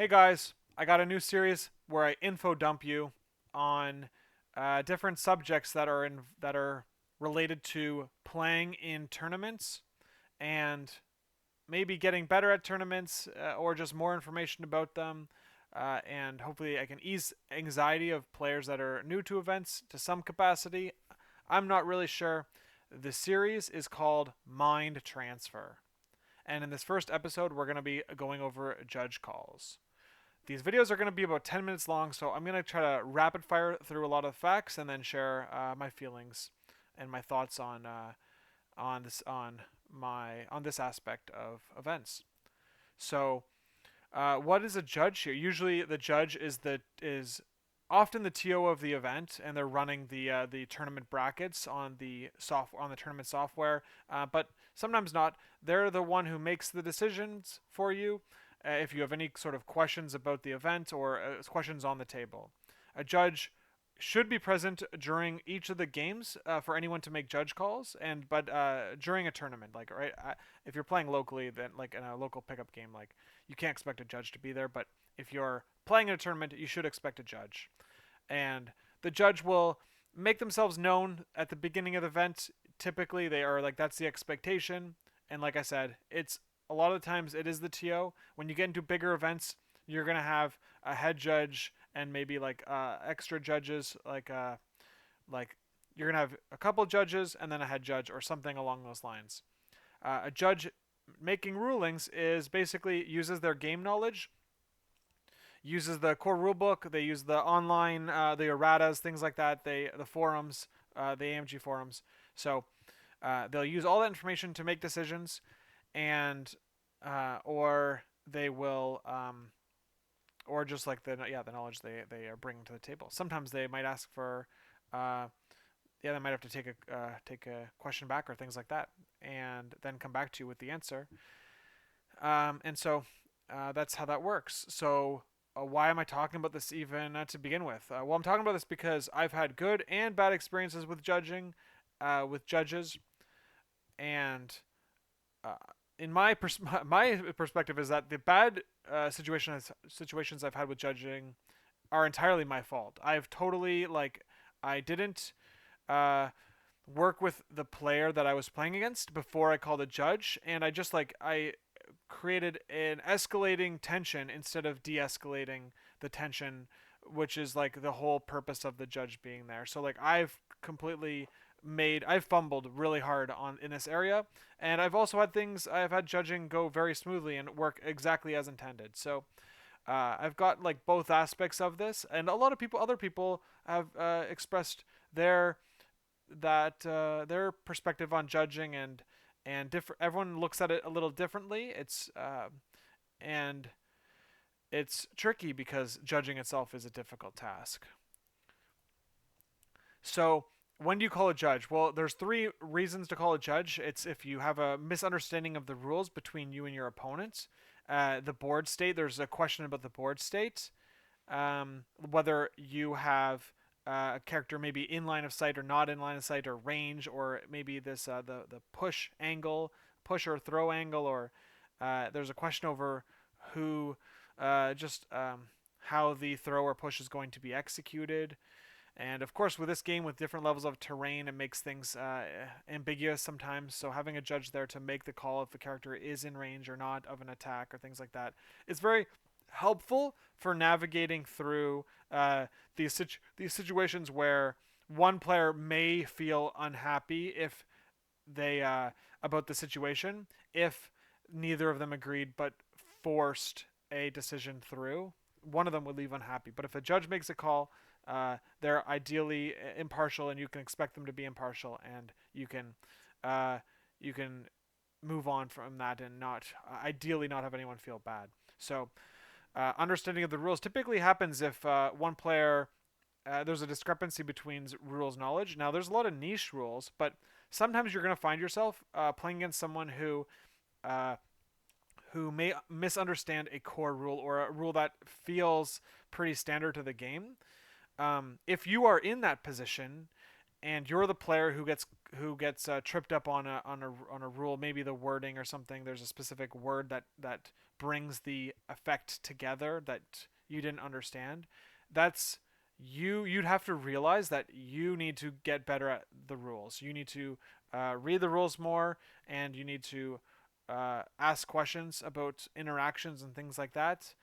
Hey guys, I got a new series where I info dump you on different subjects that are related to playing in tournaments and maybe getting better at tournaments or just more information about them. And hopefully, I can ease anxiety of players that are new to events to some capacity. I'm not really sure. The series is called Mind Transfer. And in this first episode, we're going to be going over judge calls. These videos are going to be about 10 minutes long, so I'm going to try to rapid fire through a lot of facts and then share my feelings and my thoughts on this aspect of events. So, what is a judge here? Usually, the judge is often the TO of the event, and they're running the tournament brackets on the tournament software. But sometimes not. They're the one who makes the decisions for you. If you have any sort of questions about the event or questions on the table, a judge should be present during each of the games for anyone to make judge calls, and but during a tournament, like right, if you're playing locally, then like in a local pickup game, like you can't expect a judge to be there. But if you're playing in a tournament, you should expect a judge, and the judge will make themselves known at the beginning of the event. Typically, they are like that's the expectation, and like I said, it's a lot of the times it is the TO. When you get into bigger events, you're gonna have a head judge and maybe like extra judges, like you're gonna have a couple judges and then a head judge or something along those lines. A judge making rulings is basically uses their game knowledge, uses the core rulebook, they use the online, the erratas, things like that, the forums, the AMG forums. So they'll use all that information to make decisions, and or they will or just like the knowledge they are bringing to the table. Sometimes they might ask for uh, they might have to take a question back or things like that, and then come back to you with the answer. And so that's how that works. So why am I talking about this even to begin with? Well, I'm talking about this because I've had good and bad experiences with judging, with judges, and uh, in my perspective is that the bad situations I've had with judging are entirely my fault. I've totally like I didn't uh, work with the player that I was playing against before I called a judge, and I created an escalating tension instead of de-escalating the tension, which is like the whole purpose of the judge being there. So like I've fumbled really hard on in this area, and I've had judging go very smoothly and work exactly as intended. So I've got like both aspects of this, and a lot of other people have expressed their their perspective on judging, and different. Everyone looks at it a little differently. And it's tricky because judging itself is a difficult task. So when do you call a judge? Well, there's three reasons to call a judge. It's if you have a misunderstanding of the rules between you and your opponent. The board state. There's a question about the board state. Whether you have a character maybe in line of sight or not in line of sight, or range, or maybe this the push angle, push or throw angle, or there's a question over who just how the throw or push is going to be executed. And of course, with this game with different levels of terrain, it makes things ambiguous sometimes. So having a judge there to make the call if the character is in range or not of an attack or things like that is very helpful for navigating through these situations where one player may feel unhappy if they about the situation if neither of them agreed but forced a decision through. One of them would leave unhappy. But if a judge makes a call, they're ideally impartial, and you can expect them to be impartial, and uh, you can move on from that and not ideally not have anyone feel bad. So understanding of the rules typically happens if one player there's a discrepancy between rules knowledge. Now there's a lot of niche rules, but sometimes you're going to find yourself playing against someone uh, who may misunderstand a core rule or a rule that feels pretty standard to the game. If you are in that position and you're the player who gets tripped up on a rule, maybe the wording or something. There's a specific word that brings the effect together that you didn't understand. That's you'd have to realize that you need to get better at the rules. You need to read the rules more, and you need to ask questions about interactions and things like that.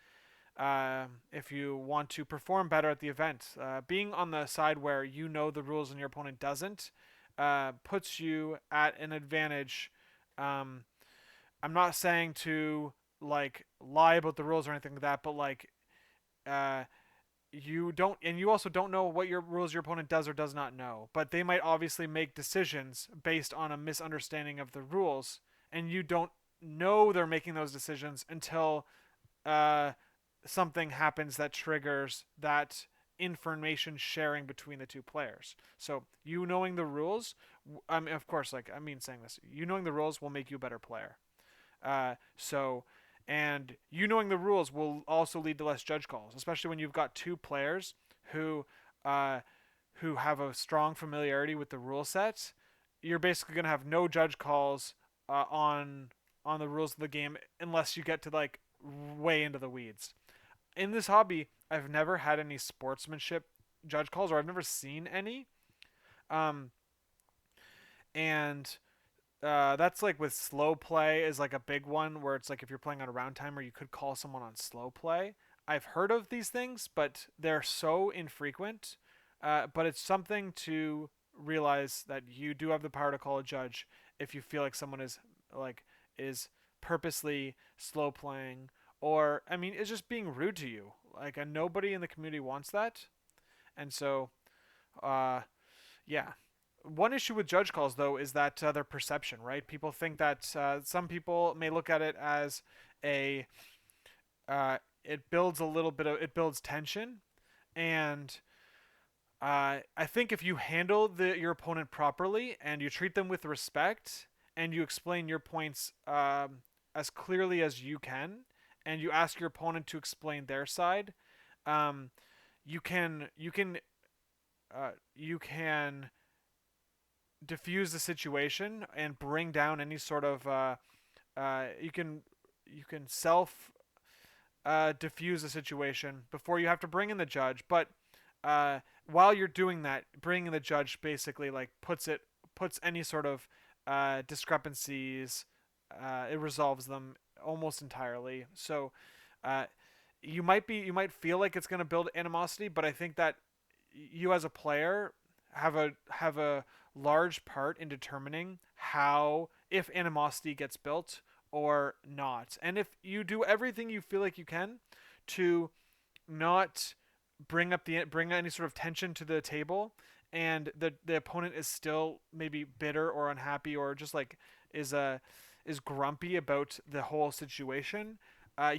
If you want to perform better at the event, being on the side where you know the rules and your opponent doesn't puts you at an advantage. Um, I'm not saying to like lie about the rules or anything like that, but like uh, you don't, and you also don't know what your rules your opponent does or does not know. But they might obviously make decisions based on a misunderstanding of the rules, and you don't know they're making those decisions until uh, something happens that triggers that information sharing between the two players. So you knowing the rules, I mean, of course, like I mean saying this, you knowing the rules will make you a better player. So, and you knowing the rules will also lead to less judge calls, especially when you've got two players who, uh, who have a strong familiarity with the rule set. You're basically gonna have no judge calls on the rules of the game unless you get to like way into the weeds. In this hobby, I've never had any sportsmanship judge calls, or I've never seen any. Um, and that's like with slow play is like a big one where it's like if you're playing on a round timer, you could call someone on slow play. I've heard of these things, but they're so infrequent. But it's something to realize that you do have the power to call a judge if you feel like someone like is purposely slow playing, or I mean, it's just being rude to you. Like, and nobody in the community wants that, and so uh, yeah. One issue with judge calls, though, is that their perception, right? People think that some people may look at it as a it builds a little bit of it builds tension, and I think if you handle your opponent properly and you treat them with respect and you explain your points as clearly as you can, and you ask your opponent to explain their side, um, you can diffuse the situation and bring down any sort of you can self diffuse the situation before you have to bring in the judge. But while you're doing that, bringing the judge basically like puts any sort of discrepancies. It resolves them almost entirely. So uh, you might feel like it's going to build animosity, but I think that you as a player have a large part in determining how if animosity gets built or not. And if you do everything you feel like you can to not bring any sort of tension to the table, and the opponent is still maybe bitter or unhappy or just like is is grumpy about the whole situation,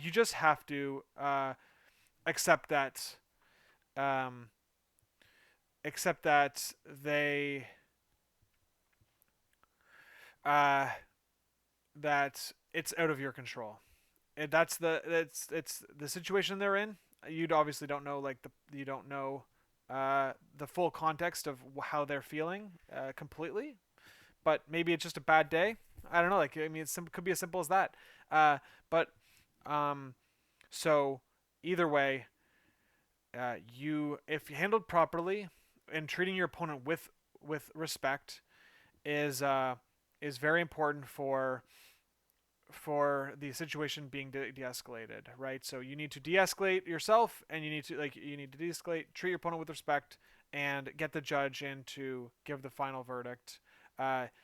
you just have to accept that um, accept that they uh, that it's out of your control. That's it's the situation they're in. You obviously don't know like you don't know the full context of how they're feeling completely, but maybe it's just a bad day. I don't know. Like I mean, it could be as simple as that. But um, so either way, you if you handled properly and treating your opponent with respect is very important for the situation being de-escalated, right? So you need to de-escalate yourself, and you need to de-escalate, treat your opponent with respect, and get the judge in to give the final verdict.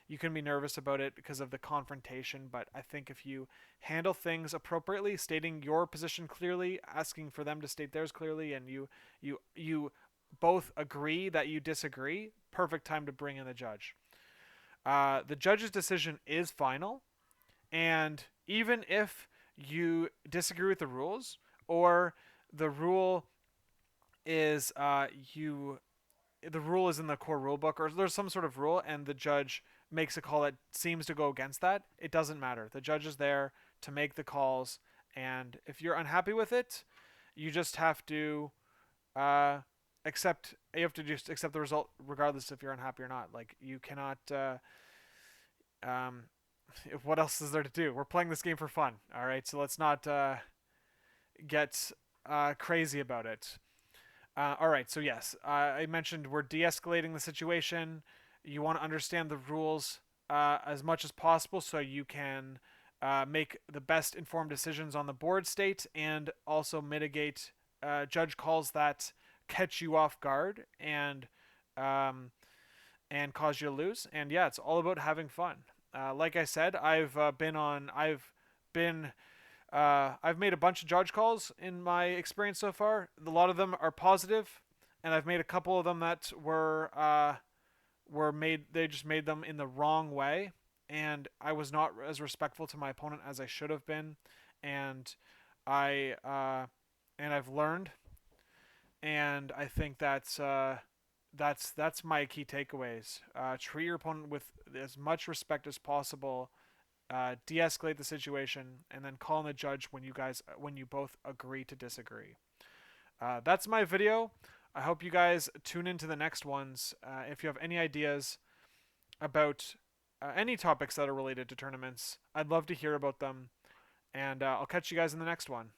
You can be nervous about it because of the confrontation, but I think if you handle things appropriately, stating your position clearly, asking for them to state theirs clearly, and you both agree that you disagree, perfect time to bring in the judge. The judge's decision is final, and even if you disagree with the rules, or the rule is you the rule is in the core rule book, or there's some sort of rule and the judge makes a call that seems to go against that, it doesn't matter. The judge is there to make the calls, and if you're unhappy with it, you just have to you have to just accept the result regardless if you're unhappy or not. Like you cannot um, what else is there to do? We're playing this game for fun. All right, so let's not get crazy about it. All right, so yes, I mentioned we're de-escalating the situation. You want to understand the rules as much as possible so you can make the best informed decisions on the board state and also mitigate judge calls that catch you off guard um, and cause you to lose. And yeah, it's all about having fun. Like I said, been I've made a bunch of judge calls in my experience so far. A lot of them are positive, and I've made a couple of them that were made. They just made them in the wrong way, and I was not as respectful to my opponent as I should have been, and I I've learned, and I think that's my key takeaways. Treat your opponent with as much respect as possible, de-escalate the situation, and then call in the judge when you both agree to disagree. That's my video. I hope you guys tune into the next ones. If you have any ideas about any topics that are related to tournaments, I'd love to hear about them. And I'll catch you guys in the next one.